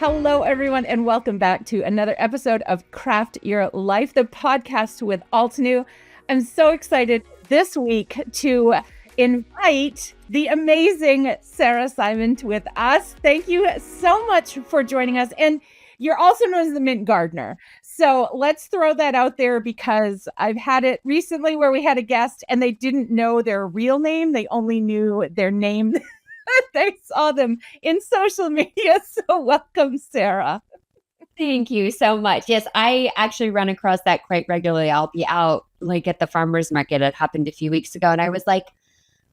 Hello, everyone, and welcome back to another episode of Craft Your Life, the podcast with Altenew. I'm so excited this week to invite the amazing Sarah Simon with us. Thank you so much for joining us. And you're also known as the Mint Gardener. So let's throw that out there because I've had it recently where we had a guest and they didn't know their real name. They only knew their name. They saw them in social media. So welcome, Sarah. Thank you so much. Yes, I actually run across that quite regularly. I'll be out like at the farmer's market. It happened a few weeks ago. And I was like,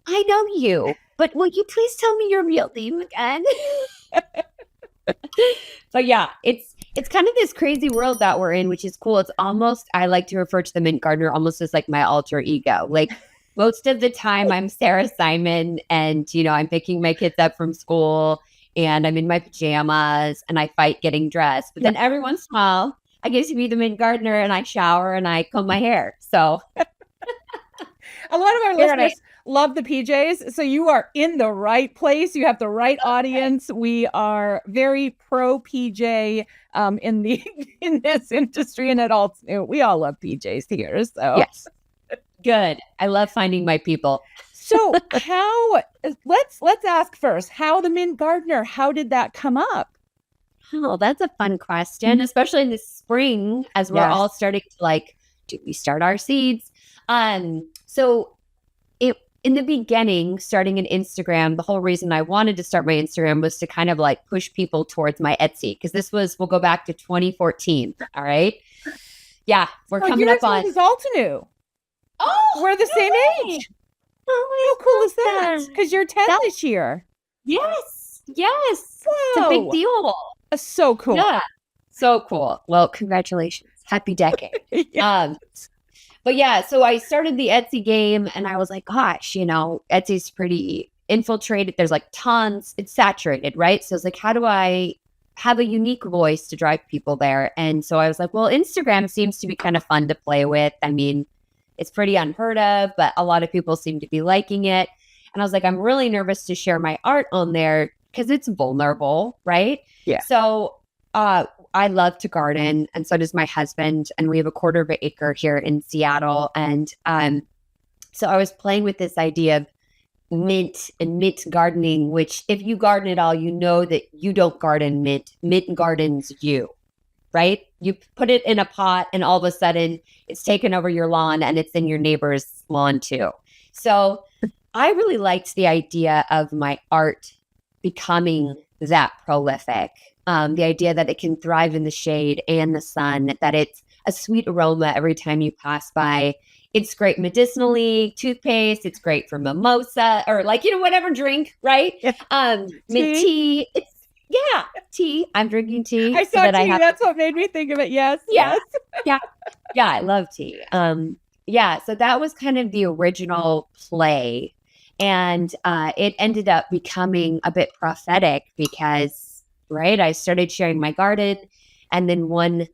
I know you, but will you please tell me your real name again? But yeah, it's kind of this crazy world that we're in, which is cool. It's almost, I like to refer to the Mint Gardener almost as like my alter ego. Like most of the time I'm Sarah Simon and, you know, I'm picking my kids up from school and I'm in my pajamas and I fight getting dressed. But then every once in a while I get to be the Mint Gardener and I shower and I comb my hair. So a lot of our listeners love the PJs. So you are in the right place. You have the right audience. We are very pro PJ in this industry and at all. We all love PJs here. So yes. Good. I love finding my people. So let's ask first, how the Mint Gardener, how did that come up? Oh, that's a fun question, especially in the spring as we're all starting to like, do we start our seeds? So in the beginning, starting an Instagram, the whole reason I wanted to start my Instagram was to kind of like push people towards my Etsy. Because we'll go back to 2014. All right. Yeah. We're coming up on. Altenew. Oh, we're the same age. Oh, how cool is that? Because you're 10 this year. Yes. Yes. Whoa. It's a big deal. So cool. Yeah. So cool. Well, congratulations. Happy decade. But yeah, so I started the Etsy game and I was like, gosh, you know, Etsy's pretty infiltrated. There's like tons. It's saturated, right? So I was like, how do I have a unique voice to drive people there? And so I was like, well, Instagram seems to be kind of fun to play with. I mean, it's pretty unheard of, but a lot of people seem to be liking it. And I was like, I'm really nervous to share my art on there because it's vulnerable, right? Yeah. So I love to garden, and so does my husband. And we have a 1/4 acre here in Seattle. And so I was playing with this idea of mint and mint gardening, which if you garden at all, you know that you don't garden mint. Mint gardens you. Right? You put it in a pot and all of a sudden it's taken over your lawn and it's in your neighbor's lawn too. So I really liked the idea of my art becoming that prolific. The idea that it can thrive in the shade and the sun, that it's a sweet aroma every time you pass by. It's great medicinally, toothpaste. It's great for mimosa or like, you know, whatever drink, right? Mint tea. Yeah, tea. I'm drinking tea. I saw tea. That's what made me think of it. Yes. Yeah. Yeah. Yeah. I love tea. So that was kind of the original play. And it ended up becoming a bit prophetic because, right, I started sharing my garden. And then one,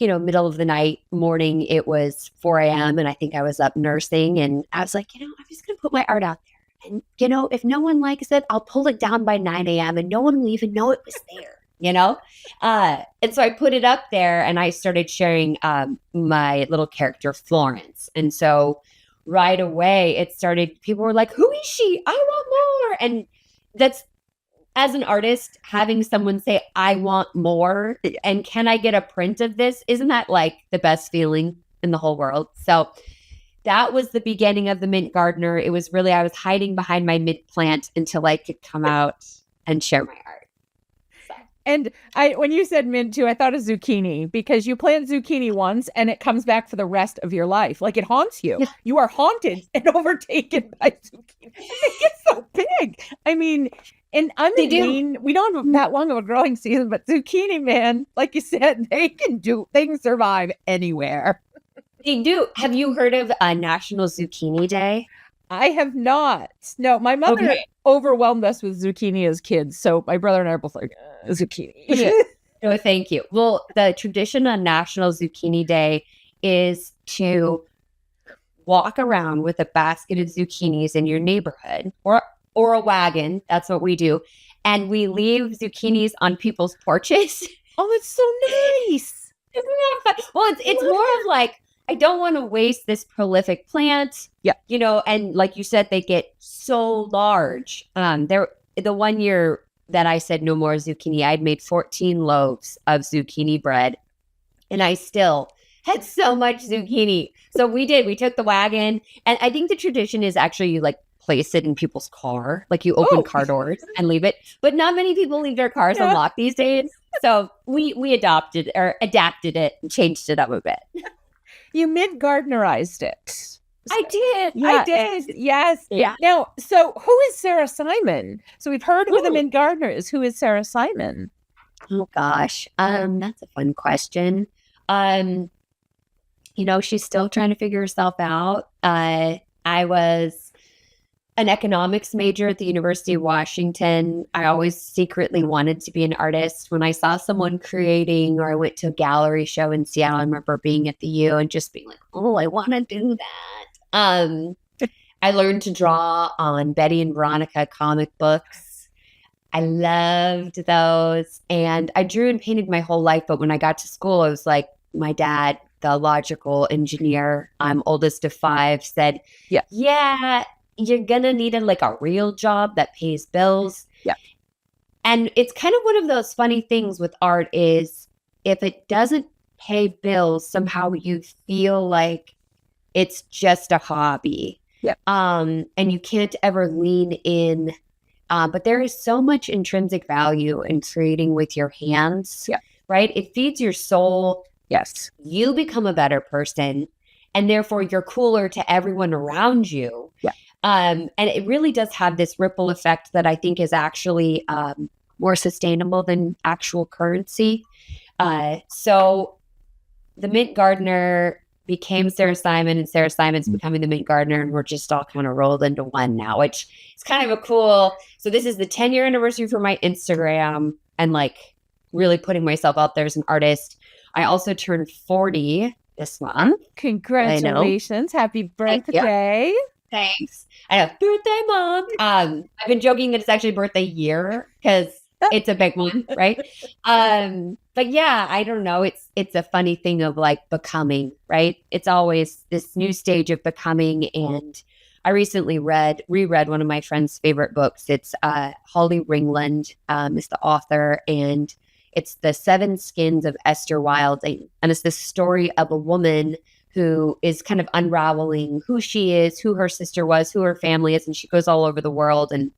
middle of the night, morning, it was 4 a.m. And I think I was up nursing. And I was like, I'm just going to put my art out there. And, if no one likes it, I'll pull it down by 9 a.m. and no one will even know it was there, And so I put it up there and I started sharing my little character, Florence. And so right away people were like, who is she? I want more. And that's, as an artist, having someone say, I want more. And can I get a print of this? Isn't that like the best feeling in the whole world? So that was the beginning of the Mint Gardener. It was really, I was hiding behind my mint plant until I could come out and share my art. So. And when you said mint too, I thought of zucchini because you plant zucchini once and it comes back for the rest of your life. Like it haunts you. Yeah. You are haunted and overtaken by zucchini. They get so big. I mean, and we don't have that long of a growing season, but zucchini, man, like you said, they can survive anywhere. They do. Have you heard of National Zucchini Day? I have not. No, my mother overwhelmed us with zucchini as kids. So my brother and I are both like, zucchini. No, thank you. Well, the tradition on National Zucchini Day is to walk around with a basket of zucchinis in your neighborhood or or a wagon. That's what we do. And we leave zucchinis on people's porches. Oh, that's so nice. Isn't that fun? Well, it's more of like, I don't want to waste this prolific plant. Yeah. You know, and like you said, they get so large. The one year that I said no more zucchini, I'd made 14 loaves of zucchini bread, and I still had so much zucchini. So we took the wagon, and I think the tradition is actually you like place it in people's car, like you open car doors and leave it. But not many people leave their cars unlocked these days. So we adapted it and changed it up a bit. You mid-gardenerized it. I did. Yeah. I did. Yes. Yeah. Now, so who is Sarah Simon? So we've heard who the mid-gardener is. Who is Sarah Simon? Oh gosh. That's a fun question. You know, she's still trying to figure herself out. I was an economics major at the University of Washington. I always secretly wanted to be an artist. When I saw someone creating, or I went to a gallery show in Seattle, I remember being at the U and just being like, oh, I want to do that. I learned to draw on Betty and Veronica comic books. I loved those. And I drew and painted my whole life. But when I got to school, I was like, my dad, the logical engineer, I'm oldest of 5, said, yeah, you're going to need a real job that pays bills. Yeah. And it's kind of one of those funny things with art is if it doesn't pay bills, somehow you feel like it's just a hobby. Yeah. And you can't ever lean in. But there is so much intrinsic value in creating with your hands. Yeah. Right? It feeds your soul. Yes. You become a better person, and therefore you're cooler to everyone around you. Yeah. And it really does have this ripple effect that I think is actually more sustainable than actual currency. So the Mint Gardener became Sarah Simon, and Sarah Simon's becoming the Mint Gardener, and we're just all kind of rolled into one now, which is kind of a cool. So this is the 10-year anniversary for my Instagram, and really putting myself out there as an artist. I also turned 40 this month. Congratulations. Happy birthday. Thanks. I know. Birthday, Mom. I've been joking that it's actually birthday year because it's a big one, right? But yeah, I don't know. It's a funny thing of becoming, right? It's always this new stage of becoming. And I recently reread one of my friend's favorite books. It's Holly Ringland is the author, and it's The 7 Skins of Esther Wilding. And it's this story of a woman who is kind of unraveling who she is, who her sister was, who her family is, and she goes all over the world. And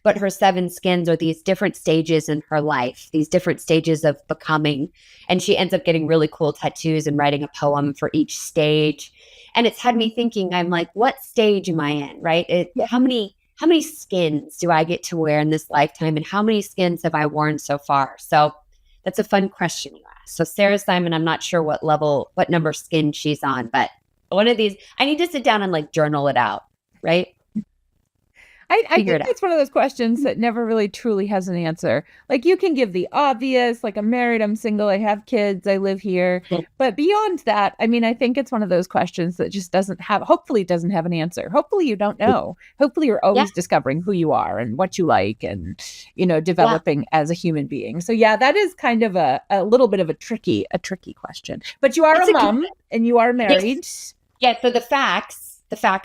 but her 7 skins are these different stages in her life, these different stages of becoming. And she ends up getting really cool tattoos and writing a poem for each stage. And it's had me thinking, I'm like, what stage am I in, right? How many skins do I get to wear in this lifetime? And how many skins have I worn so far? So that's a fun question you asked. So Sarah Simon, I'm not sure what number skin she's on, but one of these, I need to sit down and journal it out, right? I think it's one of those questions that never really truly has an answer. You can give the obvious, I'm married, I'm single, I have kids, I live here. But beyond that, I mean, I think it's one of those questions that just hopefully doesn't have an answer. Hopefully you don't know. Hopefully you're always discovering who you are and what you like and, developing as a human being. So yeah, that is kind of a little bit of a tricky question. But you are a mom and you are married. Yeah. So the facts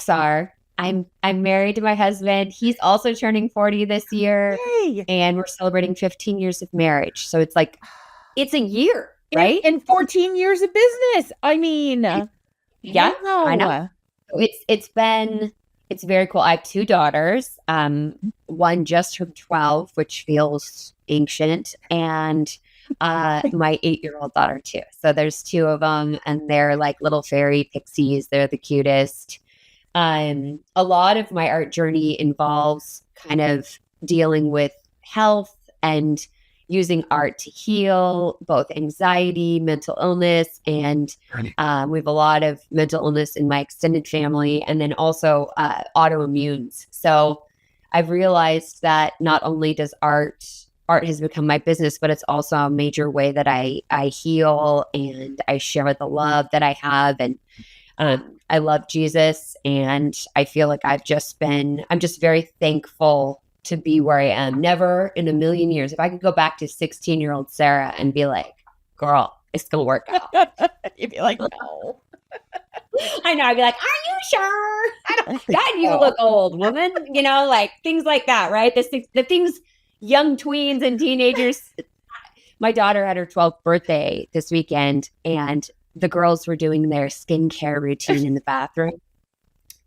are, I'm married to my husband. He's also turning 40 this year. Yay. And we're celebrating 15 years of marriage. So it's it's a year, right? And 14 years of business. I mean, yeah, wow. I know. It's very cool. I have 2 daughters. One just turned 12, which feels ancient, and my 8-year-old daughter too. So there's 2 of them, and they're little fairy pixies. They're the cutest. A lot of my art journey involves kind of dealing with health and using art to heal both anxiety, mental illness, and we have a lot of mental illness in my extended family, and then also autoimmunes. So I've realized that not only does art has become my business, but it's also a major way that I heal and I share the love that I have. And I love Jesus, and I feel like I'm just very thankful to be where I am. Never in a million years, if I could go back to 16-year-old Sarah and be like, girl, it's going to work out. You'd be like, no. I know. I'd be like, are you sure? God, you look old, woman. Like things like that, right? The things young tweens and teenagers. My daughter had her 12th birthday this weekend, and the girls were doing their skincare routine in the bathroom.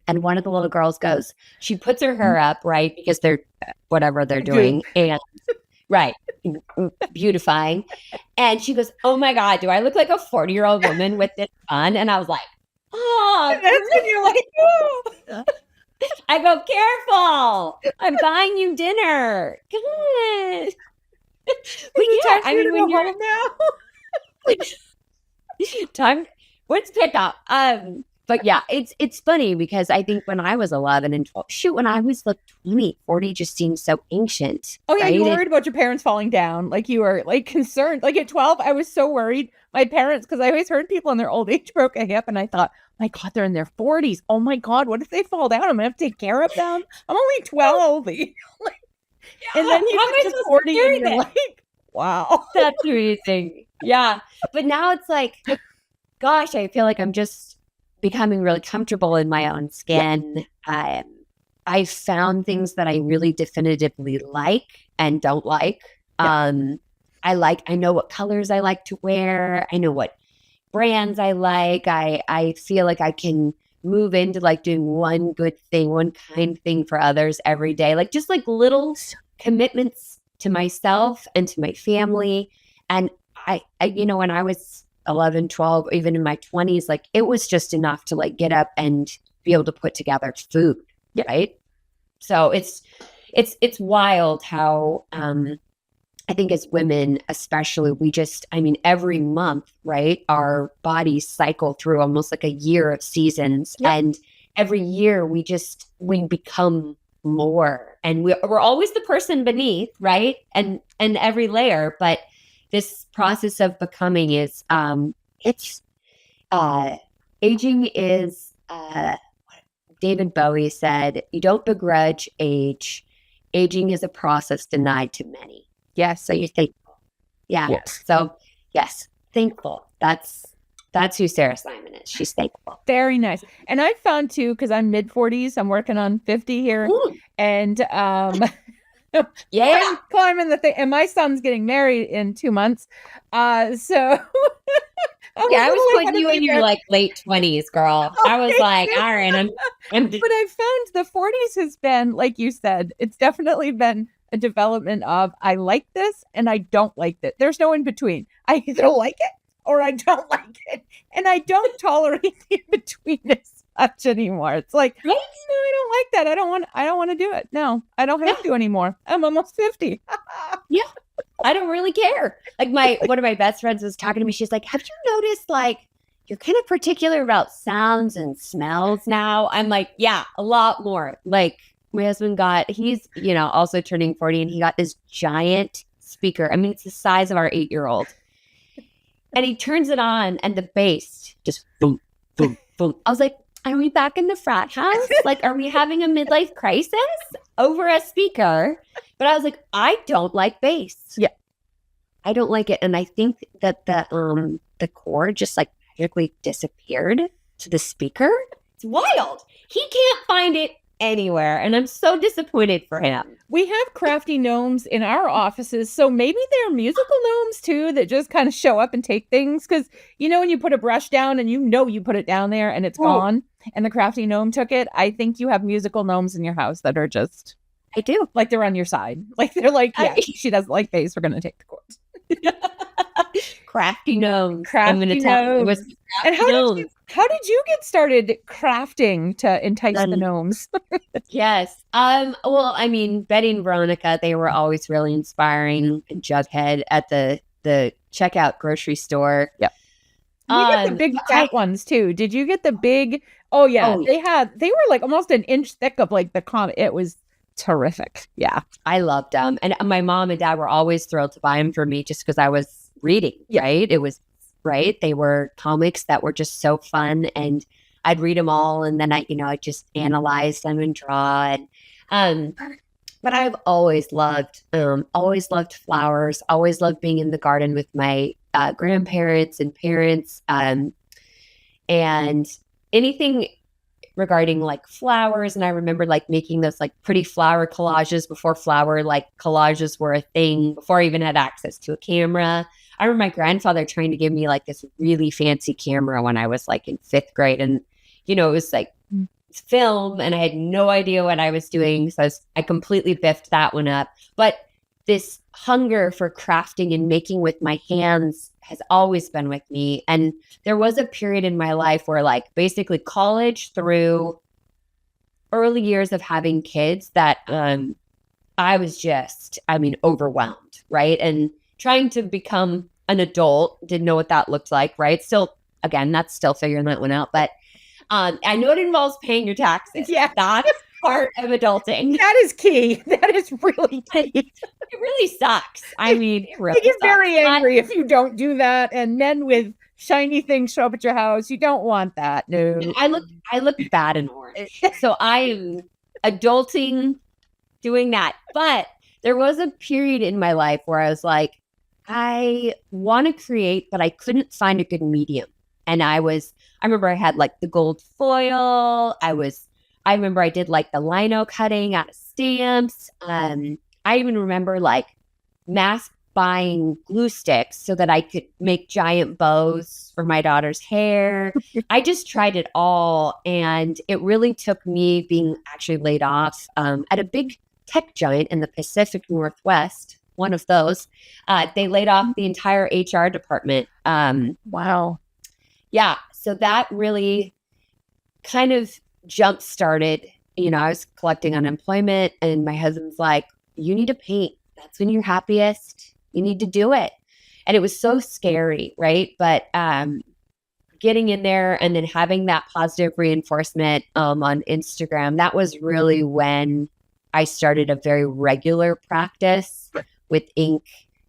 And one of the little girls she puts her hair up, right? Because they're whatever they're doing. And right. Beautifying. And she goes, oh my God, do I look like a 40-year-old woman with this bun? And I was like, oh, that's when you're like, oh. I go, careful. I'm buying you dinner. Good. But yeah, I mean, when you're home now, time, let's pick up. But yeah, it's funny because I think when I was 11 and 12, when I was like 20, 40 just seemed so ancient. Oh yeah, right? you were worried about your parents falling down. Like you were like concerned. Like at 12, I was so worried. My parents, because I always heard people in their old age broke a hip, and I thought, my God, they're in their 40s. Oh my God, what if they fall down? I'm gonna have to take care of them. I'm only 12. And then you get to 40 and you're like, wow. That's amazing. Yeah. But now it's like, gosh, I feel like I'm just becoming really comfortable in my own skin. Yeah. I found things that I really definitively like and don't like. Yeah. I know what colors I like to wear. I know what brands I like. I feel like I can move into like doing one good thing, one kind thing for others every day. Like just like little commitments to myself and to my family. And I when I was 11, 12, even in my 20s, like it was just enough to like get up and be able to put together food. Yeah. Right. So it's wild how, I think as women, especially, every month, right, our bodies cycle through almost like a year of seasons. Yep. And every year we become more, and we're always the person beneath, right? And every layer, but this process of becoming is, aging is, David Bowie said, you don't begrudge age. Aging is a process denied to many. Yes. So you're thankful. Yeah. Yes. So yes, thankful. That's who Sarah Simon is. She's thankful. Very nice. And I found too, because I'm mid-40s, I'm working on 50 here. Ooh. And yeah, climbing the thing. And my son's getting married in 2 months. So I was putting you in your like late 20s, girl. Okay. I was like, all right, I'm But I found the 40s has been, like you said, it's definitely been a development of I like this and I don't like it. There's no in between. I either like it or I don't like it. And I don't tolerate the in between as much anymore. It's like, right? No, I don't like that. I don't want to do it. No, I don't have to anymore. I'm almost 50. Yeah. I don't really care. Like one of my best friends was talking to me. She's like, have you noticed like you're kind of particular about sounds and smells now? I'm like, yeah, a lot more. Like my husband he's, also turning 40, and he got this giant speaker. I mean, it's the size of our 8-year-old. And he turns it on and the bass just boom, boom, boom. I was like, are we back in the frat house? Like, are we having a midlife crisis over a speaker? But I was like, I don't like bass. Yeah. I don't like it. And I think that the cord just like magically disappeared to the speaker. It's wild. He can't find it anywhere, and I'm so disappointed for him. We have crafty gnomes in our offices, so maybe they're musical gnomes too that just kind of show up and take things, because when you put a brush down and you put it down there and it's gone, and the crafty gnome took it. I think you have musical gnomes in your house that are just, I do, like they're on your side, like they're like, yeah, she doesn't like bass, we're gonna take the chords. Crafty gnomes. I'm gonna tell you. And how did you get started crafting to entice the gnomes? Yes. Well, I mean, Betty and Veronica, they were always really inspiring. Jughead at the checkout grocery store. Yep. You get the big fat ones too. Did you get the big? Oh yeah. They were like almost an inch thick of like the comic. It was terrific. Yeah. I loved them. And my mom and dad were always thrilled to buy them for me just because I was reading, right? It was right. They were comics that were just so fun. And I'd read them all, and then I'd just analyze them and draw. And but I've always loved flowers. Always loved being in the garden with my grandparents and parents, and anything regarding like flowers. And I remember like making those like pretty flower collages before flower like collages were a thing, before I even had access to a camera. I remember my grandfather trying to give me like this really fancy camera when I was like in 5th grade. And, it was like film, and I had no idea what I was doing. So I completely biffed that one up. But this hunger for crafting and making with my hands has always been with me. And there was a period in my life where like basically college through early years of having kids that I was just, overwhelmed, right? And trying to become an adult, didn't know what that looked like, right? Still, again, that's still figuring that one out. But I know it involves paying your taxes. Yeah. That's part of adulting. That is key. That is really key. It really sucks. It really You get sucks. very angry if you don't do that. And men with shiny things show up at your house. You don't want that. No. I look bad in orange. So I am adulting doing that. But there was a period in my life where I was like, I want to create, but I couldn't find a good medium. And I remember I had like the gold foil. I remember I did like the lino cutting out of stamps. I even remember like mass buying glue sticks so that I could make giant bows for my daughter's hair. I just tried it all. And it really took me being actually laid off at a big tech giant in the Pacific Northwest, one of those. They laid off the entire HR department. Wow. Yeah. So that really kind of jump started. I was collecting unemployment, and my husband's like, you need to paint. That's when you're happiest. You need to do it. And it was so scary, right? But getting in there and then having that positive reinforcement on Instagram, that was really when I started a very regular practice with ink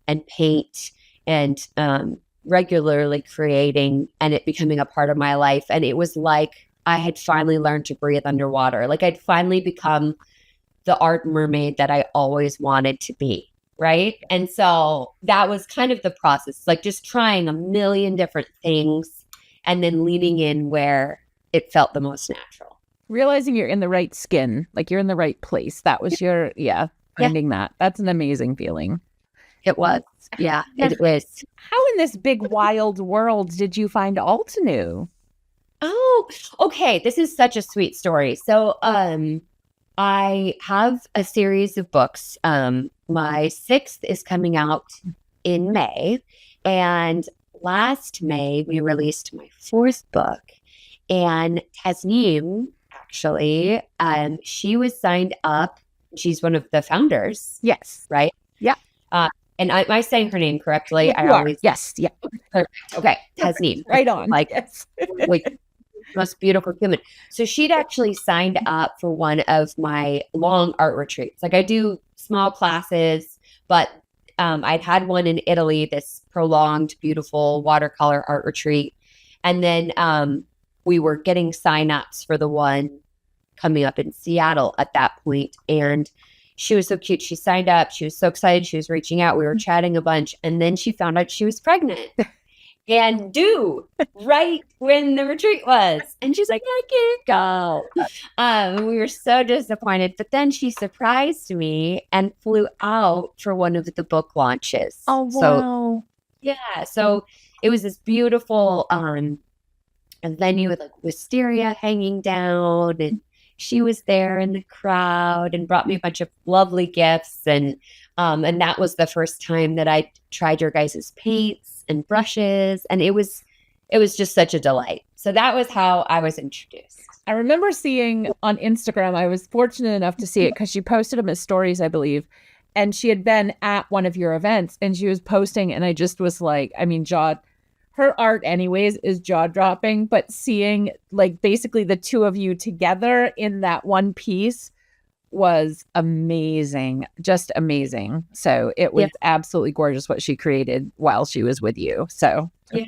and paint and regularly creating, and it becoming a part of my life. And it was like I had finally learned to breathe underwater. Like I'd finally become the art mermaid that I always wanted to be, right? And so that was kind of the process, like just trying a million different things and then leaning in where it felt the most natural. Realizing you're in the right skin, like you're in the right place. That was your, finding that. That's an amazing feeling. It was. Yeah, it was. How in this big wild world did you find Altenew? Oh, okay. This is such a sweet story. So I have a series of books. My 6th is coming out in May. And last May, we released my 4th book. And Tasneem, actually, she was signed up. She's one of the founders. Yes. Right? Yeah. And am I saying her name correctly? Yes. Yeah. Okay. Tasneem. Right on. Like, yes. like most beautiful human. So she'd actually signed up for one of my long art retreats. Like I do small classes, but I'd had one in Italy, this prolonged, beautiful watercolor art retreat. And then we were getting signups for the one coming up in Seattle at that point. And she was so cute. She signed up. She was so excited. She was reaching out. We were chatting a bunch. And then she found out she was pregnant. And due right when the retreat was. And she's like, I can't go. We were so disappointed. But then she surprised me and flew out for one of the book launches. Oh, wow. So it was this beautiful venue with like wisteria hanging down. And she was there in the crowd and brought me a bunch of lovely gifts. And that was the first time that I tried your guys' paints and brushes. And it was just such a delight. So that was how I was introduced. I remember seeing on Instagram, I was fortunate enough to see it because she posted them as stories, I believe. And she had been at one of your events and she was posting. And I just was like, her art anyways is jaw-dropping, but seeing like basically the two of you together in that one piece was amazing, just amazing. So it was absolutely gorgeous what she created while she was with you. So yeah.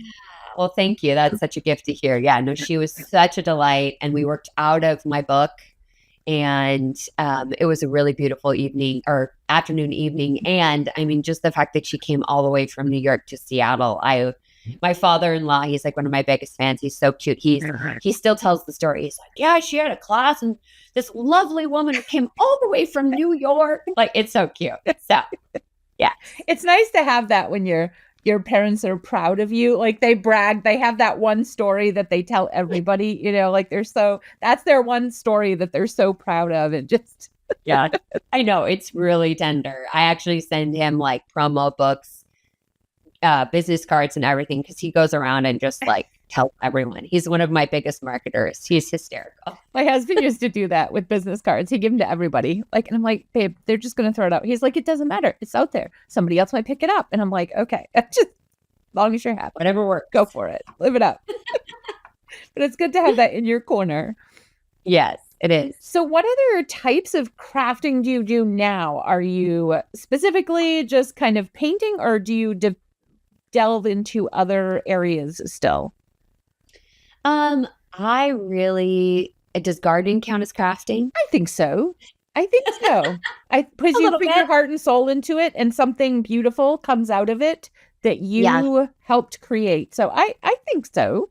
well, thank you. That's such a gift to hear. Yeah, no, she was such a delight. And we worked out of my book. And it was a really beautiful evening or afternoon, evening. And I mean, just the fact that she came all the way from New York to Seattle. My father-in-law, he's like one of my biggest fans. He's so cute. He still tells the story. He's like, yeah, she had a class and this lovely woman came all the way from New York. Like, it's so cute. So, yeah. It's nice to have that when your parents are proud of you. Like, they brag, they have that one story that they tell everybody, you know, like that's their one story that they're so proud of. And just, yeah, I know, it's really tender. I actually send him like promo books, business cards and everything, because he goes around and just like tells everyone. He's one of my biggest marketers. He's hysterical. My husband used to do that with business cards. He'd give them to everybody. Like, and I'm like, babe, they're just going to throw it out. He's like, it doesn't matter. It's out there. Somebody else might pick it up. And I'm like, okay, just as long as you're happy. Whatever works. Go for it. Live it up. But it's good to have that in your corner. Yes, it is. So what other types of crafting do you do now? Are you specifically just kind of painting, or do you delve into other areas still? Does gardening count as crafting? I think so. Because you put your heart and soul into it and something beautiful comes out of it that you helped create. So I think so.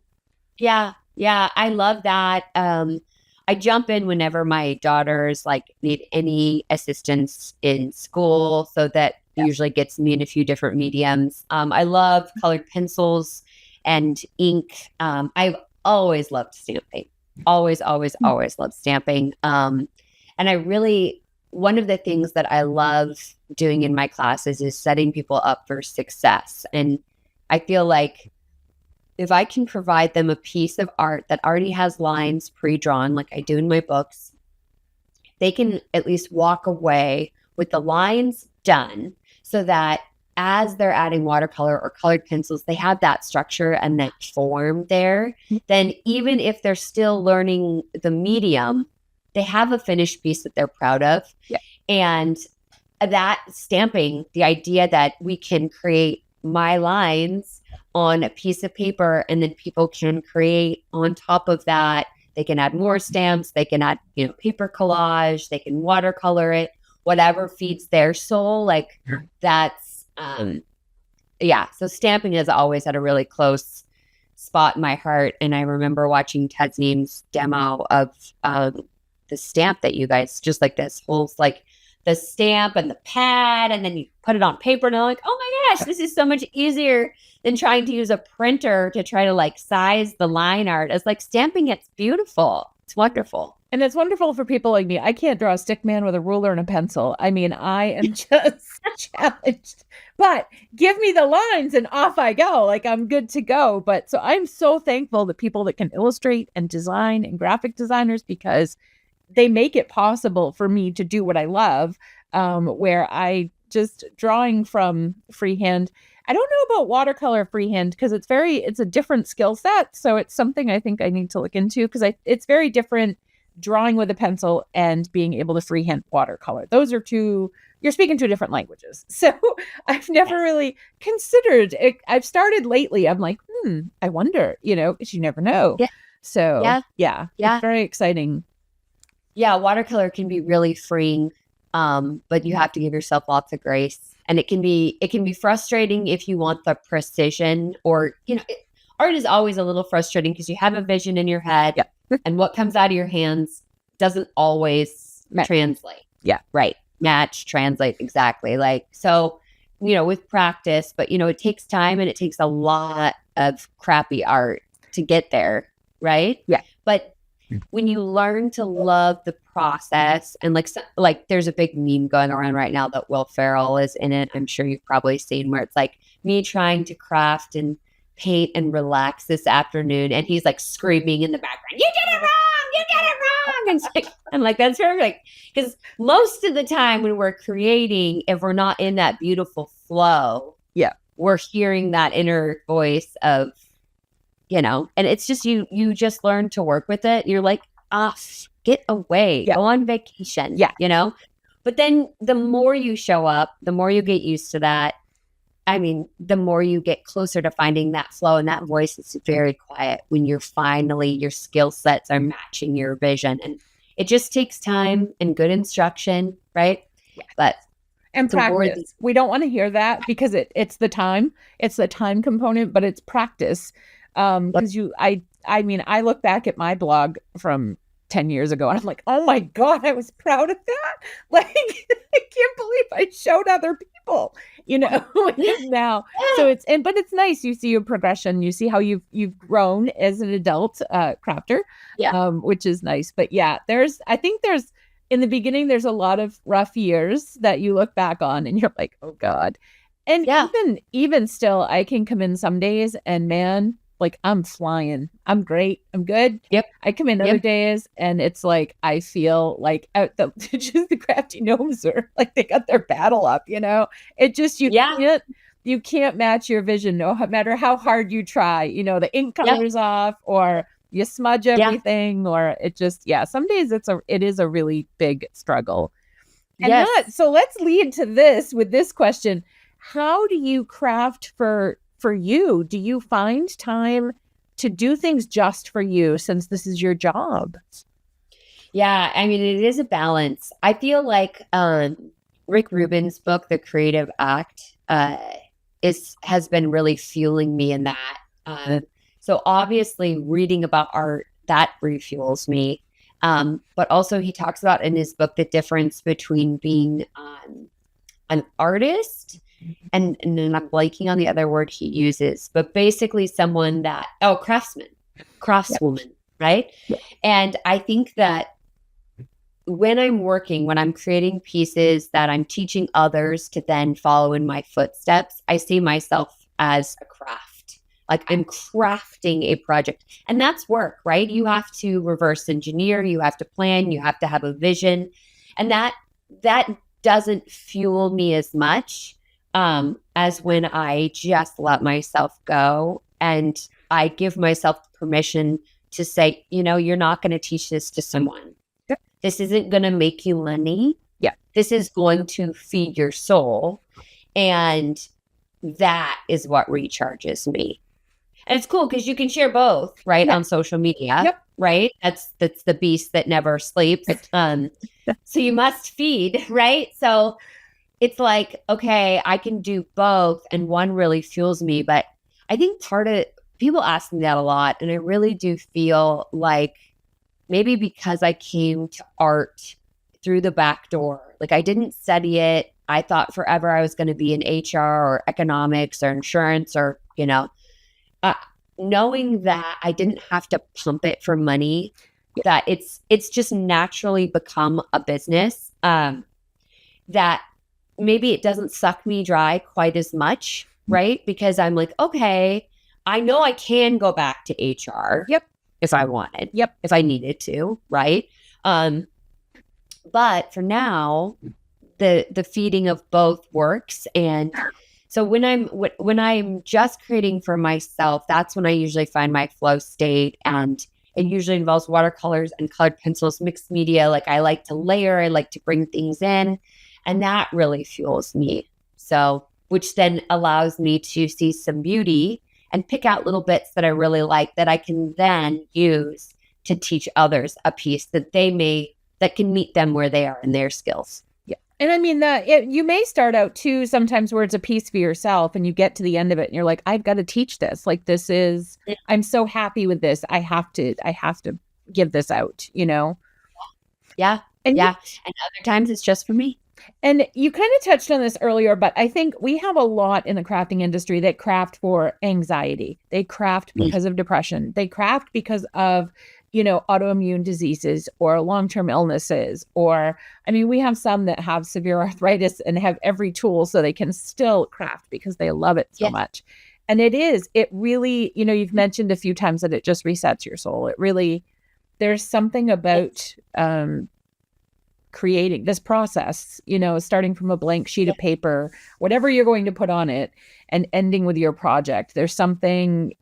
Yeah. I love that. I jump in whenever my daughters like need any assistance in school, so that usually gets me in a few different mediums. I love colored pencils and ink. I've always loved stamping. Always loved stamping. And one of the things that I love doing in my classes is setting people up for success. And I feel like if I can provide them a piece of art that already has lines pre-drawn, like I do in my books, they can at least walk away with the lines done, so that as they're adding watercolor or colored pencils, they have that structure and that form there. Then even if they're still learning the medium, they have a finished piece that they're proud of. Yeah. And that stamping, the idea that we can create my lines on a piece of paper, and then people can create on top of that. They can add more stamps. They can add, paper collage. They can watercolor it, whatever feeds their soul. Like that's, So stamping has always had a really close spot in my heart. And I remember watching Tasneem's demo of the stamp that you guys, just like this whole, like the stamp and the pad, and then you put it on paper, and I'm like, oh my gosh, this is so much easier than trying to use a printer to try to like size the line art. It's like stamping. It's beautiful. It's wonderful. And it's wonderful for people like me. I can't draw a stick man with a ruler and a pencil. I mean, I am just challenged. But give me the lines and off I go. Like, I'm good to go. But so I'm so thankful that people that can illustrate and design and graphic designers, because they make it possible for me to do what I love, where I just drawing from freehand. I don't know about watercolor freehand, because it's a different skill set. So it's something I think I need to look into, because it's very different drawing with a pencil and being able to freehand watercolor. Those are you're speaking two different languages. So I've never really considered it. I've started lately. I'm like, I wonder, because you never know. Yeah. So it's very exciting. Yeah, watercolor can be really freeing, but you have to give yourself lots of grace. And it can be frustrating if you want the precision, or art is always a little frustrating because you have a vision in your head, and what comes out of your hands doesn't always translate. Yeah, right. Match, translate, exactly. Like, so, with practice, but it takes time, and it takes a lot of crappy art to get there, right? Yeah, but when you learn to love the process, and like there's a big meme going around right now that Will Ferrell is in it. I'm sure you've probably seen, where it's like me trying to craft and paint and relax this afternoon, and he's like screaming in the background, "You did it wrong! You did it wrong!" And I'm like, that's perfect, because most of the time when we're creating, if we're not in that beautiful flow, we're hearing that inner voice of, and it's just you just learn to work with it. You're like, get away, go on vacation, But then the more you show up, the more you get used to that, I mean, the more you get closer to finding that flow and that voice, it's very quiet when you're finally, your skill sets are matching your vision. And it just takes time and good instruction, right? Yeah. But And the more practice. We don't want to hear that because it's the time. It's the time component, but it's practice. Because I mean, I look back at my blog from 10 years ago and I'm like, oh my God, I was proud of that. Like, I can't believe I showed other people, now. So but it's nice. You see your progression. You see how you've grown as an adult crafter, which is nice. But yeah, I think there's, in the beginning, there's a lot of rough years that you look back on and you're like, oh God. And even still, I can come in some days and man, like I'm flying. I'm great. I'm good. Yep. I come in other days and it's like, I feel like just the crafty gnomes are like, they got their battle up, it just, you can't match your vision no matter how hard you try, the ink color's off or you smudge everything or it just, some days it is a really big struggle. And so let's lead to this with this question. How do you craft for you? Do you find time to do things just for you since this is your job? Yeah, I mean, it is a balance. I feel like Rick Rubin's book, The Creative Act, has been really fueling me in that. So obviously reading about art, that refuels me. But also he talks about in his book the difference between being an artist and then I'm blanking on the other word he uses, but basically someone that, craftswoman, right? Yep. And I think that when I'm creating pieces that I'm teaching others to then follow in my footsteps, I see myself as a craft. Like I'm crafting a project. And that's work, right? You have to reverse engineer, you have to plan, you have to have a vision. And that doesn't fuel me as much as when I just let myself go and I give myself permission to say, you're not going to teach this to someone. Yep. This isn't going to make you money. Yeah. This is going to feed your soul. And that is what recharges me. And it's cool because you can share both, right? On social media, right? That's the beast that never sleeps. So you must feed, right? So it's like, okay, I can do both and one really fuels me. But I think people ask me that a lot. And I really do feel like maybe because I came to art through the back door, like I didn't study it. I thought forever I was going to be in HR or economics or insurance or, knowing that I didn't have to pump it for money, that it's just naturally become a business, that maybe it doesn't suck me dry quite as much, right? Because I'm like, okay, I know I can go back to HR. Yep. If I wanted. Yep. If I needed to, right? But for now, the feeding of both works. And so when I'm just creating for myself, that's when I usually find my flow state. And it usually involves watercolors and colored pencils, mixed media. Like I like to layer, I like to bring things in. And that really fuels me. So, which then allows me to see some beauty and pick out little bits that I really like that I can then use to teach others a piece that can meet them where they are in their skills. Yeah. And I mean, you may start out too sometimes where it's a piece for yourself and you get to the end of it and you're like, I've got to teach this. Like this is, I'm so happy with this. I have to give this out, Yeah. And other times it's just for me. And you kind of touched on this earlier, but I think we have a lot in the crafting industry that craft for anxiety. They craft because of depression. They craft because of, autoimmune diseases or long-term illnesses. Or, I mean, we have some that have severe arthritis and have every tool so they can still craft because they love it so much. And it really, you've mentioned a few times that it just resets your soul. It really, there's something about, creating this process, starting from a blank sheet of paper, whatever you're going to put on it and ending with your project. There's something,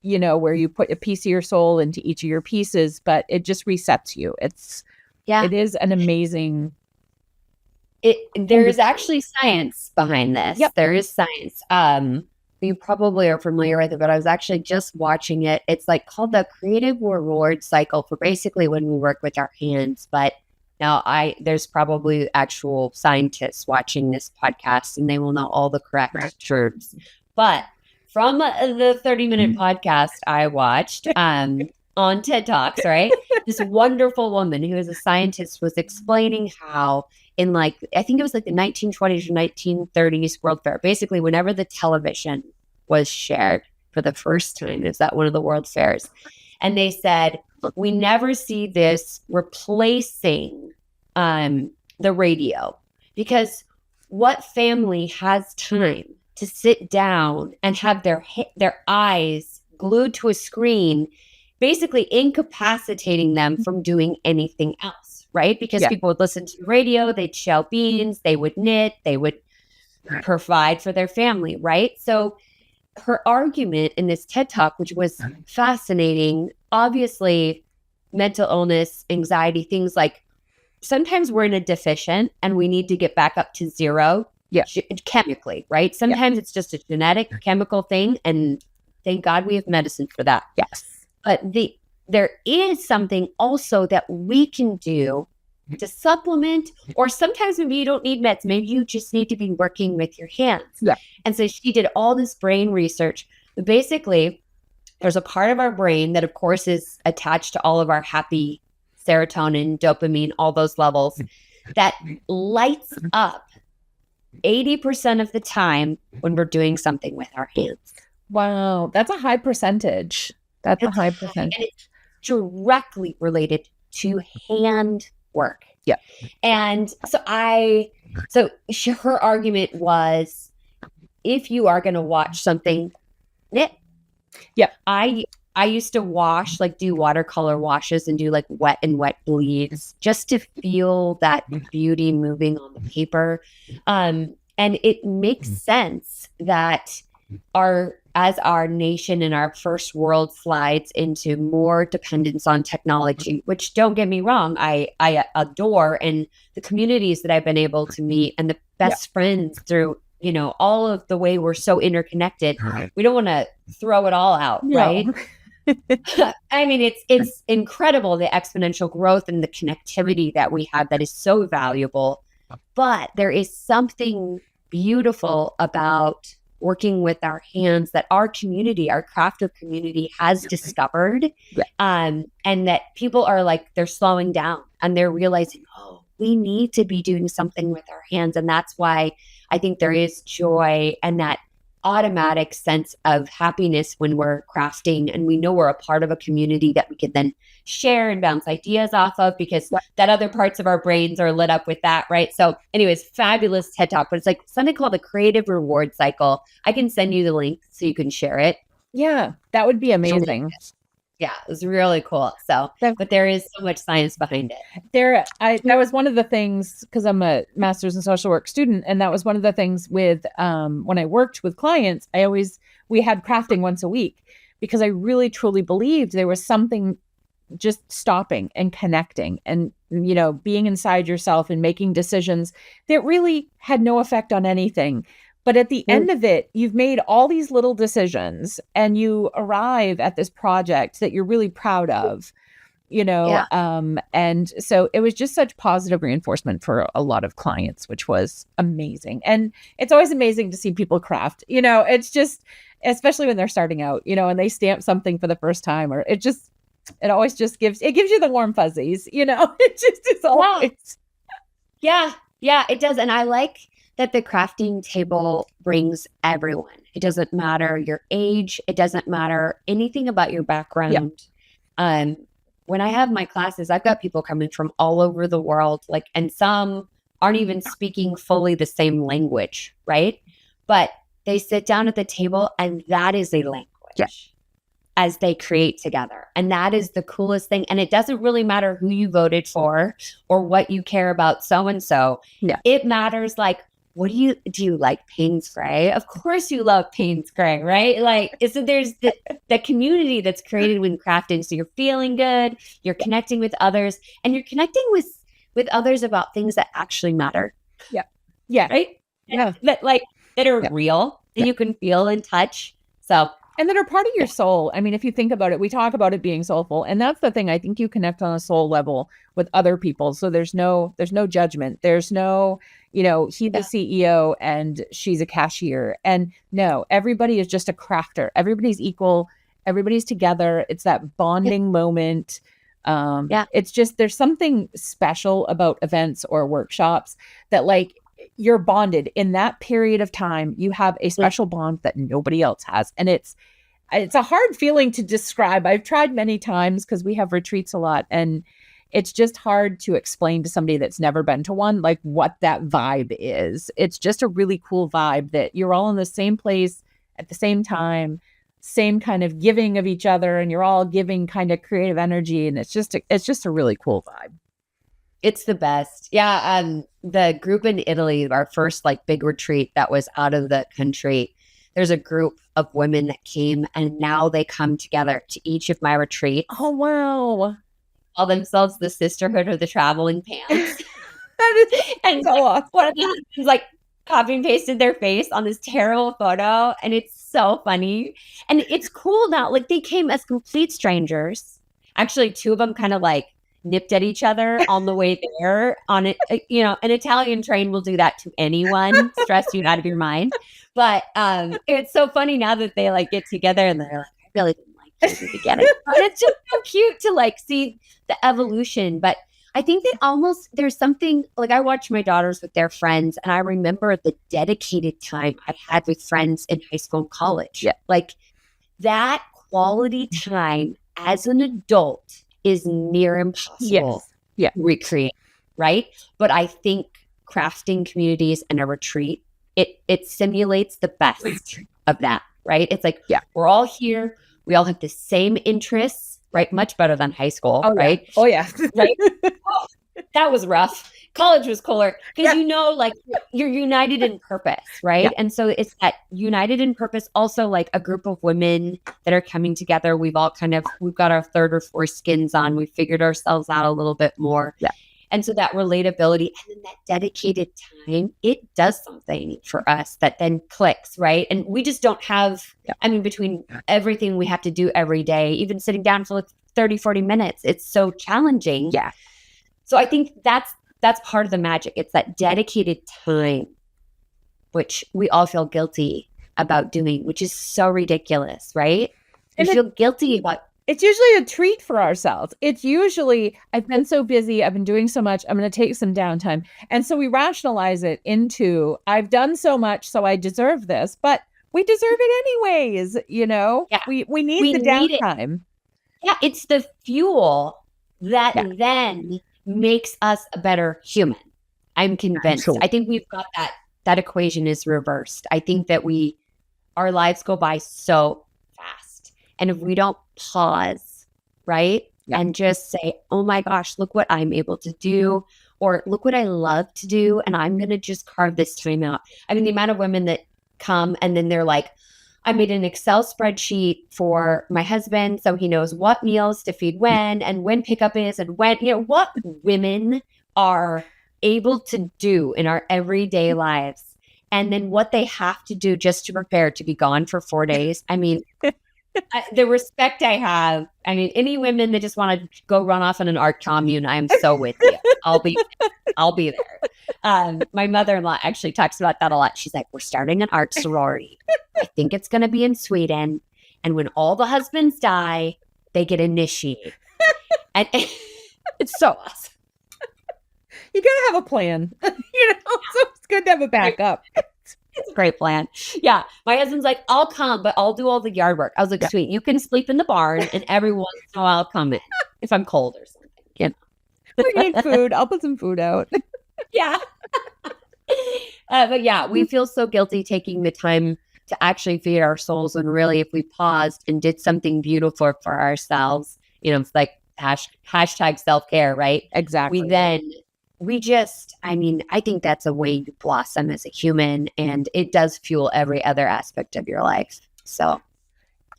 where you put a piece of your soul into each of your pieces, but it just resets you. It is an amazing. There is actually science behind this. Yep. There is science. You probably are familiar with it, but I was actually just watching it. It's like called the creative reward cycle for basically when we work with our hands. But now there's probably actual scientists watching this podcast and they will know all the correct terms. But from the 30-minute podcast I watched on TED Talks, right? This wonderful woman who is a scientist was explaining how in like, I think it was like the 1920s or 1930s World Fair, basically whenever the television was shared for the first time, is that one of the World Fairs. And they said, we never see this replacing the radio, because what family has time to sit down and have their eyes glued to a screen, basically incapacitating them from doing anything else, right? Because people would listen to the radio, they'd shell beans, they would knit, they would provide for their family, right? So her argument in this TED Talk, which was fascinating, obviously mental illness, anxiety, things like sometimes we're in a deficient and we need to get back up to zero chemically, right? Sometimes it's just a genetic chemical thing, and thank God we have medicine for that. Yes. But there is something also that we can do to supplement, or sometimes maybe you don't need meds. Maybe you just need to be working with your hands. Yeah. And so she did all this brain research. But basically, there's a part of our brain that, of course, is attached to all of our happy serotonin, dopamine, all those levels, that lights up 80% of the time when we're doing something with our hands. Wow. That's a high percentage. That's a high percentage. And it's directly related to hand work. Yeah. And so her argument was, if you are going to watch something, knit. Yeah. I used to do watercolor washes and do like wet bleeds just to feel that beauty moving on the paper. And it makes sense that as our nation and our first world slides into more dependence on technology, which, don't get me wrong, I adore, and the communities that I've been able to meet and the best friends through, all of the way we're so interconnected. We don't want to throw it all out, right? I mean, it's incredible, the exponential growth and the connectivity that we have that is so valuable. But there is something beautiful about working with our hands that our community, our craftive community, has discovered. And that people are like, they're slowing down and they're realizing, oh, we need to be doing something with our hands. And that's why I think there is joy and that automatic sense of happiness when we're crafting, and we know we're a part of a community that we can then share and bounce ideas off of, because that other parts of our brains are lit up with that, right? So anyways, fabulous TED Talk, but it's like something called the creative reward cycle. I can send you the link so you can share it. Yeah, that would be amazing. Yeah, it was really cool. So, but there is so much science behind it. That was one of the things, because I'm a master's in social work student, and that was one of the things with when I worked with clients, we had crafting once a week, because I really truly believed there was something just stopping and connecting and, being inside yourself and making decisions that really had no effect on anything. But at the end of it, you've made all these little decisions and you arrive at this project that you're really proud of, and so it was just such positive reinforcement for a lot of clients, which was amazing. And it's always amazing to see people craft, it's just, especially when they're starting out, and they stamp something for the first time, or it always just gives you the warm fuzzies, it just is always. Yeah, it does. And I like that the crafting table brings everyone. It doesn't matter your age. It doesn't matter anything about your background. When I have my classes, I've got people coming from all over the world, and some aren't even speaking fully the same language, right? But they sit down at the table and that is a language as they create together. And that is the coolest thing. And it doesn't really matter who you voted for or what you care about so-and-so. Yeah. It matters do you like Payne's Gray? Of course you love Payne's Gray, right? So there's the community that's created when crafting. So you're feeling good, you're connecting with others, and you're connecting with others about things that actually matter. Yeah. Yeah. right? Yeah. That are Yeah. real, that Yeah. you can feel and touch. So And that are part of your yeah, soul. I mean, if you think about it, we talk about it being soulful, and that's the thing. I think you connect on a soul level with other people. So there's no judgment. There's no, he's a yeah, CEO and she's a cashier. And no, everybody is just a crafter. Everybody's equal. Everybody's together. It's that yeah, bonding moment. yeah, It's just there's something special about events or workshops that you're bonded in that period of time. You have a yeah. special bond that nobody else has, and it's a hard feeling to describe. I've tried many times because we have retreats a lot, and it's just hard to explain to somebody that's never been to one, like what that vibe is. It's just a really cool vibe that you're all in the same place at the same time, same kind of giving of each other, and you're all giving kind of creative energy, and it's just a really cool vibe. It's the best. Yeah. The group in Italy, our first like big retreat that was out of the country, there's a group of women that came and now they come together to each of my retreats, Oh wow. call themselves the Sisterhood of the Traveling Pants. That is And so awesome. one of the husbands like copy and pasted their face on this terrible photo. And it's so funny. And it's cool now. Like they came as complete strangers. Actually, two of them kind of like nipped at each other on the way there on it. An Italian train will do that to anyone, stress you out of your mind. But it's so funny now that they like get together and they're like, I really didn't like this at the beginning. But it's just so cute to like see the evolution. But I think that almost there's something like I watch my daughters with their friends, and I remember the dedicated time I had with friends in high school and college. Yeah. Like that quality time as an adult is near impossible Yes. Yeah. to recreate, right? But I think crafting communities and a retreat, it simulates the best of that, right? It's like, Yeah. we're all here, we all have the same interests, right? Much better than high school, Oh, right? yeah. Oh yeah. Right? Oh, that was rough. College was cooler because Yeah. like you're united in purpose, right? Yeah. And so it's that united in purpose, also like a group of women that are coming together. We've got our third or fourth skins on. We figured ourselves out a little bit more. Yeah. And so that relatability and then that dedicated time, it does something for us that then clicks, right? And we just don't have, between everything we have to do every day, even sitting down for like 30, 40 minutes, it's so challenging. Yeah. So I think that's part of the magic. It's that dedicated time, which we all feel guilty about doing, which is so ridiculous, right? And we feel guilty about. It's usually a treat for ourselves. It's usually, I've been so busy, I've been doing so much, I'm going to take some downtime. And so we rationalize it into, I've done so much, so I deserve this, but we deserve it anyways, Yeah. We need the downtime. Yeah, it's the fuel that then makes us a better human. I'm convinced. Absolutely. I think we've got that equation is reversed. I think that our lives go by so fast. And if we don't pause, right? Yeah. And just say, oh my gosh, look what I'm able to do, or look what I love to do. And I'm going to just carve this time out. I mean, the amount of women that come and then they're like, I made an Excel spreadsheet for my husband so he knows what meals to feed when and when pickup is and when, what women are able to do in our everyday lives. And then what they have to do just to prepare to be gone for 4 days. I mean, the respect I have, any women that just want to go run off in an art commune, I am so with you. I'll be there. My mother-in-law actually talks about that a lot. She's like, we're starting an art sorority. I think it's going to be in Sweden. And when all the husbands die, they get initiated. And it's so awesome. You got to have a plan, so it's good to have a backup. It's a great plan. Yeah. My husband's like, I'll come, but I'll do all the yard work. I was like, sweet. You can sleep in the barn and every once in a while I'll come in if I'm cold or something. We need food. I'll put some food out. Yeah. But yeah, we feel so guilty taking the time to actually feed our souls when really if we paused and did something beautiful for ourselves, it's like hashtag self-care, right? Exactly. I think that's a way you blossom as a human, and it does fuel every other aspect of your life. So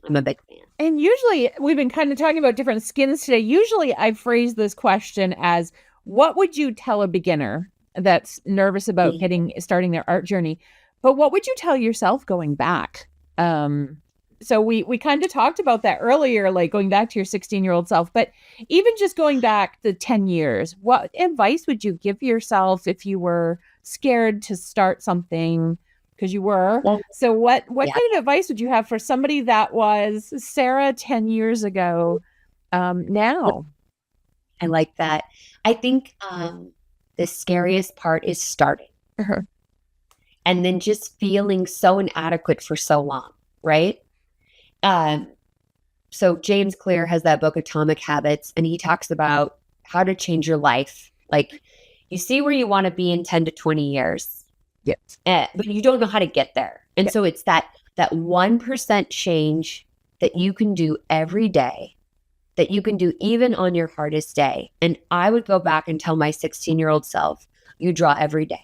I'm a big fan. And usually we've been kind of talking about different skins today. Usually I phrase this question as, what would you tell a beginner that's nervous about starting their art journey. But what would you tell yourself going back? So we kind of talked about that earlier, like going back to your 16-year-old self, but even just going back the 10 years, what advice would you give yourself if you were scared to start something? Because you were. So what kind of advice would you have for somebody that was Sarah 10 years ago now? I like that. I think the scariest part is starting. And then just feeling so inadequate for so long, right? So James Clear has that book, Atomic Habits, and he talks about how to change your life. Like, you see where you want to be in 10 to 20 years. Yes. But you don't know how to get there. And so it's that 1% change that you can do every day, that you can do even on your hardest day. And I would go back and tell my 16-year-old self, you draw every day.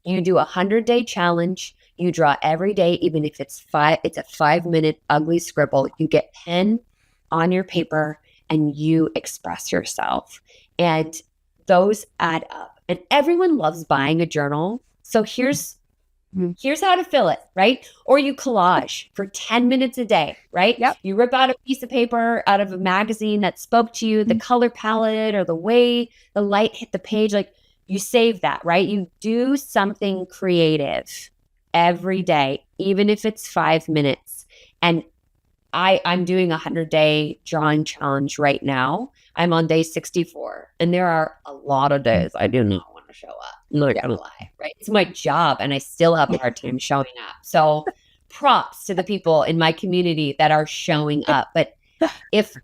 You do a 100-day challenge. You draw every day, even if it's a 5-minute ugly scribble. You get pen on your paper and you express yourself. And those add up. And everyone loves buying a journal. So here's how to fill it, right? Or you collage for 10 minutes a day, right? Yep. You rip out a piece of paper out of a magazine that spoke to you, the color palette or the way the light hit the page, like you save that, right? You do something creative every day, even if it's 5 minutes. And I'm doing a 100-day drawing challenge right now. I'm on day 64. And there are a lot of days I do not want to show up. I'm not gonna lie, right? It's my job and I still have a hard time showing up. So props to the people in my community that are showing up. But if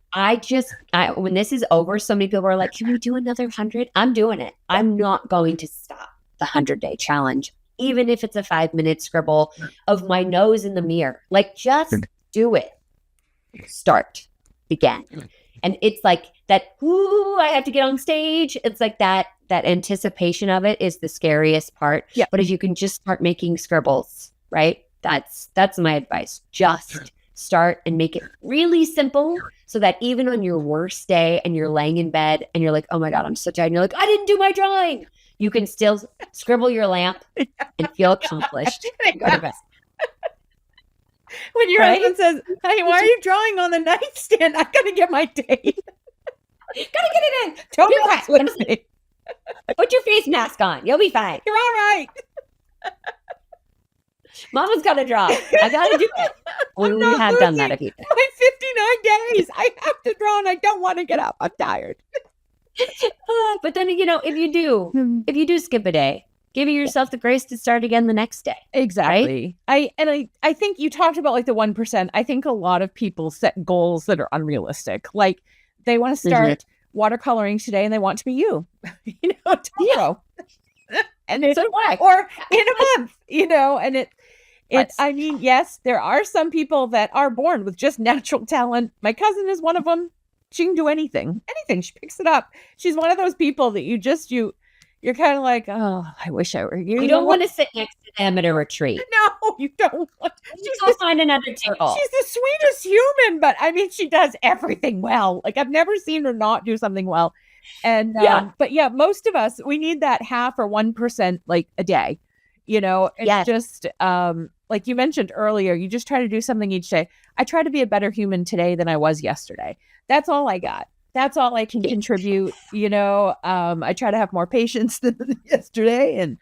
when this is over, so many people are like, can we do another 100? I'm doing it. I'm not going to stop the 100-day challenge, even if it's a 5-minute scribble of my nose in the mirror. Like, just do it. Start. Begin. And it's like that, ooh, I have to get on stage. It's like that anticipation of it is the scariest part. Yeah. But if you can just start making scribbles, right? That's my advice. Just start and make it really simple so that even on your worst day and you're laying in bed and you're like, oh my God, I'm so tired. And you're like, I didn't do my drawing. You can still scribble your lamp and feel accomplished. Go to bed. When your husband says, hey, why are you drawing on the nightstand? I gotta get my date. Gotta get it in. Don't be mess with me. Put your face mask on. You'll be fine. You're all right. Mama's got to draw. I got to do it. We have done that a few times. My 59 days. I have to draw and I don't want to get up. I'm tired. But then, if you do skip a day, giving yourself the grace to start again the next day. Exactly. Right? I think you talked about like the 1%. I think a lot of people set goals that are unrealistic. Like they want to start watercoloring today and they want to be you, tomorrow. And it's or in a month, and I mean, yes, there are some people that are born with just natural talent. My cousin is one of them. She can do anything. She picks it up. She's one of those people that you're kind of like, oh, I wish I were you. You don't want to sit next to them at a retreat. No, you don't want to. Go find another table. She's the sweetest human, but I mean, she does everything well. Like I've never seen her not do something well. And, but most of us, we need that 0.5 or 1% like a day, it's just, like you mentioned earlier, you just try to do something each day. I try to be a better human today than I was yesterday. That's all I got. That's all I can contribute. I try to have more patience than yesterday. And,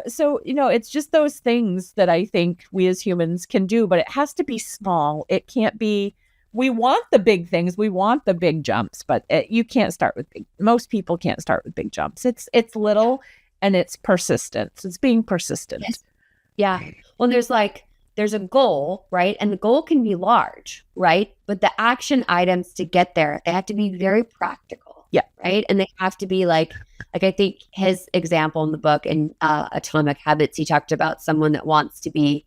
so, it's just those things that I think we as humans can do, but it has to be small. It can't be, we want the big things. We want the big jumps, but you can't start with most people can't start with big jumps. It's little and it's persistence. It's being persistent. Yes. Yeah. Well, there's a goal, right? And the goal can be large, right? But the action items to get there, they have to be very practical. Yeah. Right. And they have to be like I think his example in the book in Atomic Habits, he talked about someone that wants to be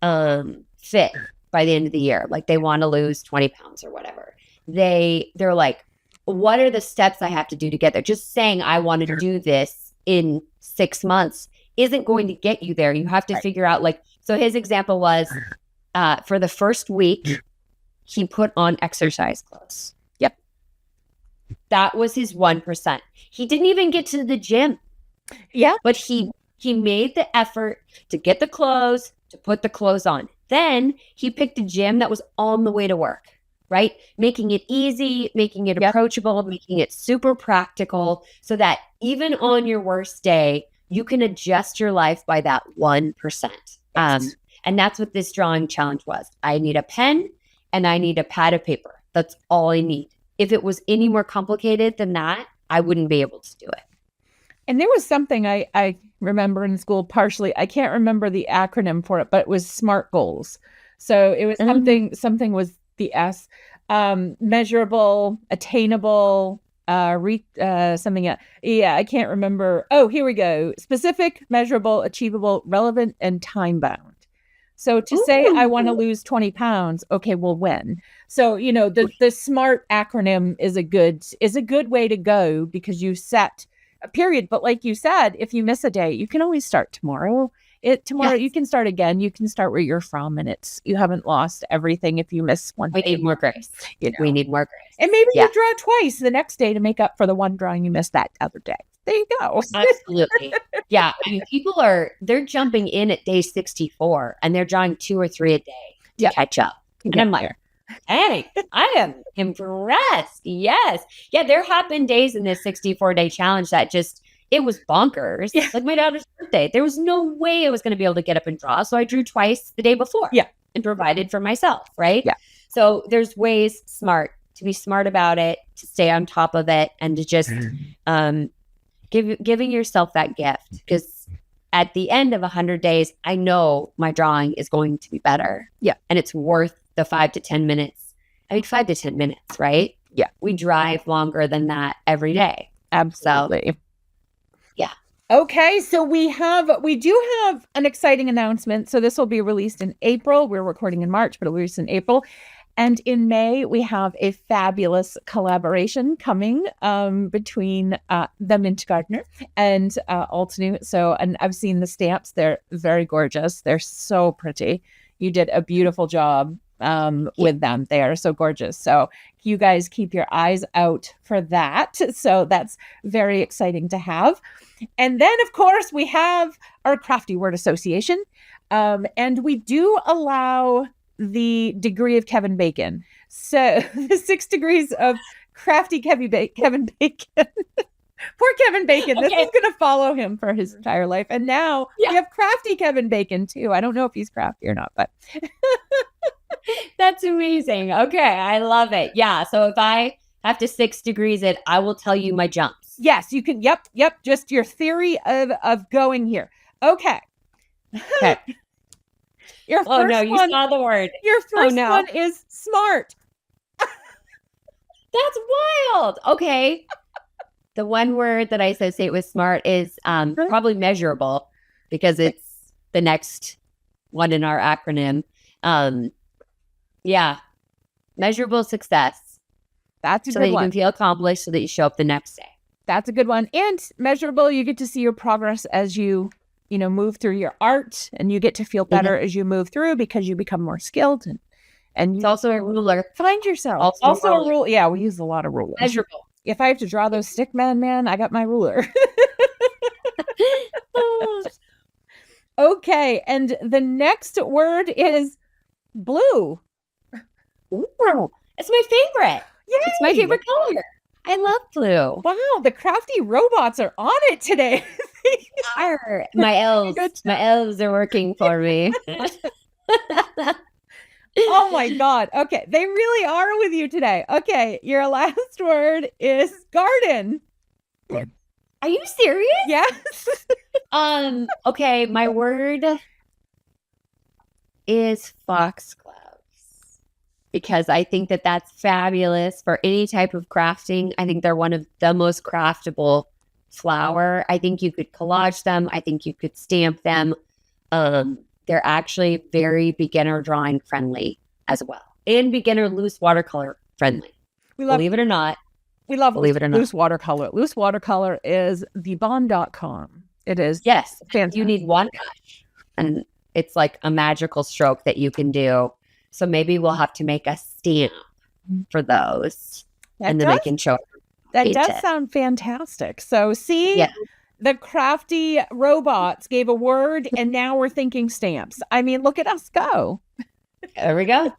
fit by the end of the year. Like they want to lose 20 pounds or whatever. They're like, what are the steps I have to do to get there? Just saying I want to do this in 6 months isn't going to get you there. You have to figure out so his example was for the first week, he put on exercise clothes. Yep. That was his 1%. He didn't even get to the gym. Yeah. But he made the effort to get the clothes, to put the clothes on. Then he picked a gym that was on the way to work, right? Making it easy, making it approachable, making it super practical so that even on your worst day, you can adjust your life by that 1%. And that's what this drawing challenge was. I need a pen and I need a pad of paper. That's all I need. If it was any more complicated than that, I wouldn't be able to do it. And there was something I remember in school partially. I can't remember the acronym for it, but it was SMART goals. So it was something was the S, measurable, attainable, something else. Yeah, I can't remember. Oh, here we go. Specific, measurable, achievable, relevant, and time bound. So to say I want to lose 20 pounds, okay, well, when? So, the SMART acronym is a good way to go because you set a period. But like you said, if you miss a day, you can always start tomorrow. You can start again. You can start where you're from, and you haven't lost everything if you miss one day. We need more grace. We need more grace. And maybe you draw twice the next day to make up for the one drawing you missed that other day. There you go. Absolutely. Yeah. I mean, people they're jumping in at day 64 and they're drawing 2 or 3 a day to catch up. And I'm like, hey, I am impressed. Yes. Yeah. There have been days in this 64-day challenge that it was bonkers. Yeah. Like my daughter's birthday. There was no way I was going to be able to get up and draw. So I drew twice the day before. Yeah. And provided for myself. Right. Yeah. So there's ways to be smart about it, to stay on top of it, and to just, giving yourself that gift, because at the end of 100 days, I know my drawing is going to be better. Yeah. And it's worth the 5 to 10 minutes. I mean, 5 to 10 minutes, right? Yeah. We drive longer than that every day. Absolutely. So, yeah. Okay. So we do have an exciting announcement. So this will be released in April. We're recording in March, but it'll be released in April. And in May, we have a fabulous collaboration coming between the Mint Gardener and Altenew. So, and I've seen the stamps. They're very gorgeous. They're so pretty. You did a beautiful job with them. They are so gorgeous. So you guys keep your eyes out for that. So that's very exciting to have. And then, of course, we have our Crafty Word Association. And we do allow the degree of Kevin Bacon. So the 6 degrees of crafty Kevin Bacon. Poor Kevin Bacon. Okay. This is going to follow him for his entire life. And now we have crafty Kevin Bacon too. I don't know if he's crafty or not, but that's amazing. Okay. I love it. Yeah. So if I have to 6 degrees it, I will tell you my jumps. Yes, you can. Yep. Just your theory of going here. Okay. Your first you saw the word. Your first one is smart. That's wild. Okay. The one word that I associate with smart is probably measurable, because it's the next one in our acronym. Measurable success. That's a good one. So that you can feel accomplished, so that you show up the next day. That's a good one. And measurable, you get to see your progress as you move through your art, and you get to feel better as you move through, because you become more skilled. And it's also a ruler. Find yourself. Also a rule. Yeah, we use a lot of rulers. Measurable. If I have to draw those stick man, I got my ruler. Okay, and the next word is blue. Ooh, it's my favorite. Yay! It's my favorite color. I love blue. Wow, the crafty robots are on it today. My elves are working for me. Oh my God. Okay. They really are with you today. Okay. Your last word is garden. Are you serious? Yes. Okay. My word is foxgloves, because I think that that's fabulous for any type of crafting. I think they're one of the most craftable flower. I think you could collage them. I think you could stamp them. They're actually very beginner drawing friendly as well, and beginner loose watercolor friendly. Believe it or not. We love loose watercolor. Loose watercolor is thebond.com. It is. Yes. Fantastic. You need one brush, and it's like a magical stroke that you can do. So maybe we'll have to make a stamp for those, and then I can show it. That Hate does it. sound fantastic. So see, Yeah. the crafty robots gave a word and now we're thinking stamps. I mean, look at us go. There we go.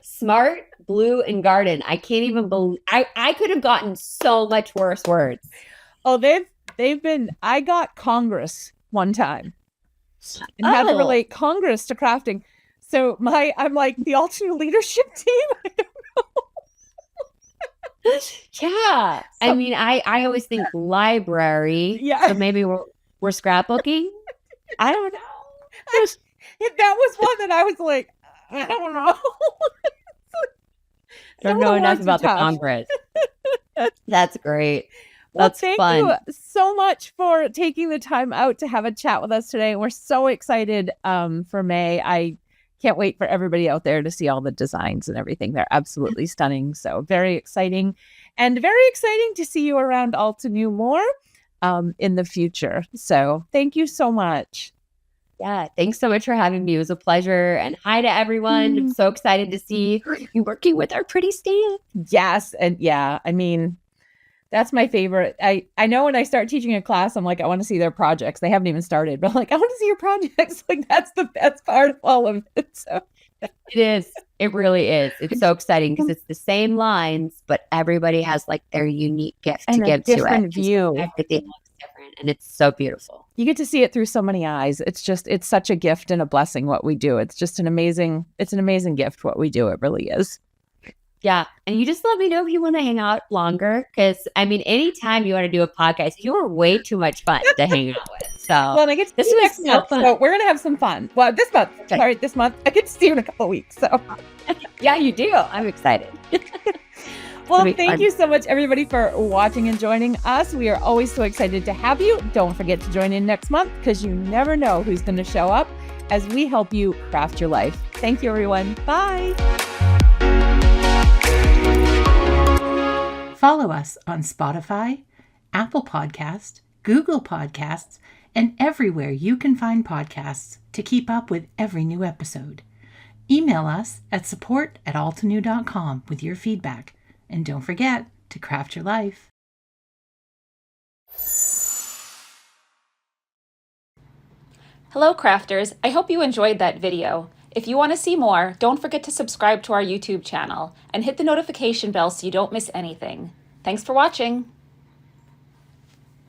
Smart, blue, and garden. I can't even believe I could have gotten so much worse words. Oh, they've been I got Congress one time and had to Oh, relate Congress to crafting. So I'm like the alternate leadership team. yeah. I So- mean, I always think library. Yeah. So maybe we're scrapbooking. I don't know. That was one that I was like, I don't know. Don't know enough about the Congress. That's great. Well, That's thank fun. you so much for taking the time out to have a chat with us today. We're so excited for May. I can't wait for everybody out there to see all the designs and everything. They're absolutely stunning. So very exciting, and very exciting to see you around Alta New more in the future. So thank you so much. Yeah, thanks so much for having me. It was a pleasure. And hi to everyone. I'm so excited to see you working with our pretty stamp. Yes. And yeah, I mean, that's my favorite. I know when I start teaching a class, I'm like, I want to see their projects. They haven't even started, but I'm like, I want to see your projects. Like, that's the best part of all of it. So it is. It really is. It's so exciting because it's the same lines, but everybody has like their unique gift and to give to it. different view. Everything looks different, and it's so beautiful. You get to see it through so many eyes. It's such a gift and a blessing what we do. It's an amazing gift what we do. It really is. Yeah. And you just let me know if you want to hang out longer. Because, I mean, anytime you want to do a podcast, you are way too much fun to hang out with. So, well, and I get to this see you was next so month. fun. So we're going to have some fun. Well, this month. Okay. Sorry, this month. I get to see you in a couple of weeks. So, yeah, you do. I'm excited. well, thank you so much, everybody, for watching and joining us. We are always so excited to have you. Don't forget to join in next month because you never know who's going to show up as we help you craft your life. Thank you, everyone. Bye. Follow us on Spotify, Apple Podcast, Google Podcasts, and everywhere you can find podcasts to keep up with every new episode. Email us at support@altanew.com with your feedback. And don't forget to craft your life. Hello crafters, I hope you enjoyed that video. If you want to see more, don't forget to subscribe to our YouTube channel and hit the notification bell so you don't miss anything. Thanks for watching!